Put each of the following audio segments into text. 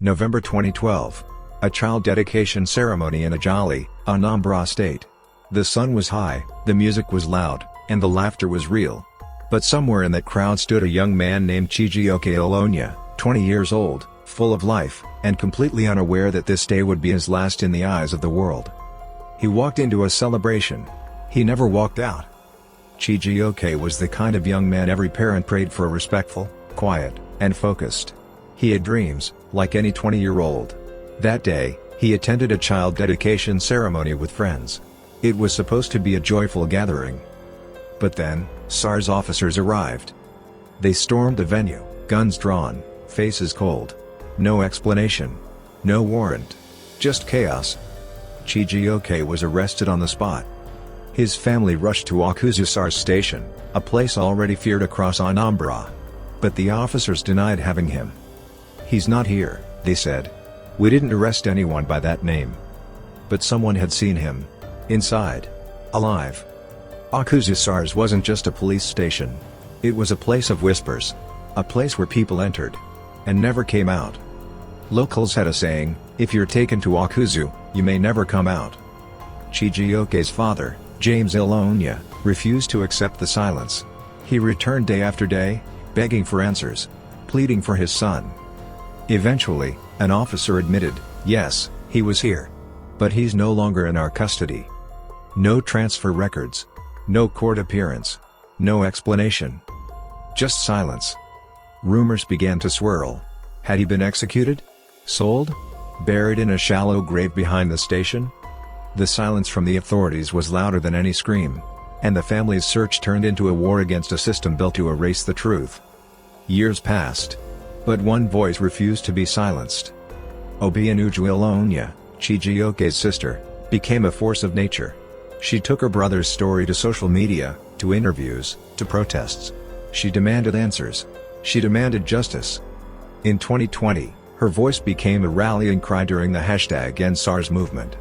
November 2012. A child dedication ceremony in Ajali, Anambra State. The sun was high, the music was loud, and the laughter was real. But somewhere in that crowd stood a young man named Chijioke Olonya, 20 years old, full of life, and completely unaware that this day would be his last in the eyes of the world. He walked into a celebration. He never walked out. Chijioke was the kind of young man every parent prayed for: respectful, quiet, and focused. He had dreams, like any 20-year-old. That day, he attended a child dedication ceremony with friends. It was supposed to be a joyful gathering. But then, SARS officers arrived. They stormed the venue, guns drawn, faces cold. No explanation. No warrant. Just chaos. Chijioke was arrested on the spot. His family rushed to Awkuzu SARS station, a place already feared across Anambra. But the officers denied having him. "He's not here," they said. "We didn't arrest anyone by that name." But someone had seen him. Inside. Alive. Awkuzu SARS wasn't just a police station. It was a place of whispers. A place where people entered and never came out. Locals had a saying: if you're taken to Awkuzu, you may never come out. Chijioke's father, James Olonya, refused to accept the silence. He returned day after day, begging for answers, pleading for his son. Eventually, an officer admitted, yes, he was here. But he's no longer in our custody. No transfer records. No court appearance. No explanation. Just silence. Rumors began to swirl. Had he been executed? Sold? Buried in a shallow grave behind the station? The silence from the authorities was louder than any scream. And the family's search turned into a war against a system built to erase the truth. Years passed. But one voice refused to be silenced. Awkuzu Olonya, Chijioke's sister, became a force of nature. She took her brother's story to social media, to interviews, to protests. She demanded answers. She demanded justice. In 2020, her voice became a rallying cry during the #EndSARS movement.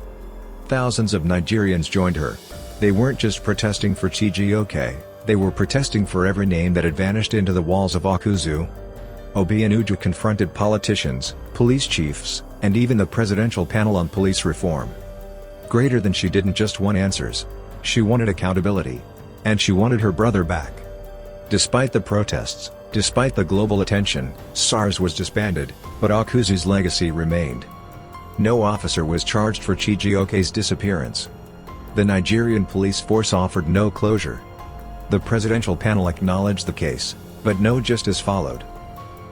Thousands of Nigerians joined her. They weren't just protesting for Chijioke, they were protesting for every name that had vanished into the walls of Awkuzu. Awkuzu confronted politicians, police chiefs, and even the presidential panel on police reform. Greater than she didn't just want answers. She wanted accountability. And she wanted her brother back. Despite the protests, despite the global attention, SARS was disbanded, but Awkuzu's legacy remained. No officer was charged for Chijioke's disappearance. The Nigerian police force offered no closure. The presidential panel acknowledged the case, but no justice followed.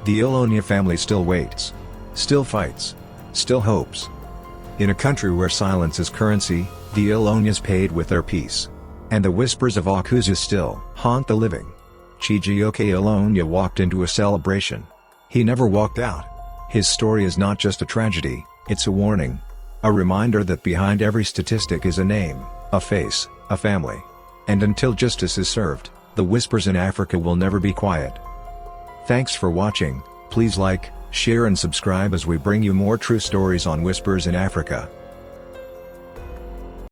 The Olonya family still waits. Still fights. Still hopes. In a country where silence is currency, the Olonyas paid with their peace. And the whispers of Awkuzu still haunt the living. Chijioke Olonya walked into a celebration. He never walked out. His story is not just a tragedy, it's a warning. A reminder that behind every statistic is a name, a face, a family. And until justice is served, the whispers in Africa will never be quiet. Thanks for watching. Please like, share and subscribe as we bring you more true stories on Whispers in Africa.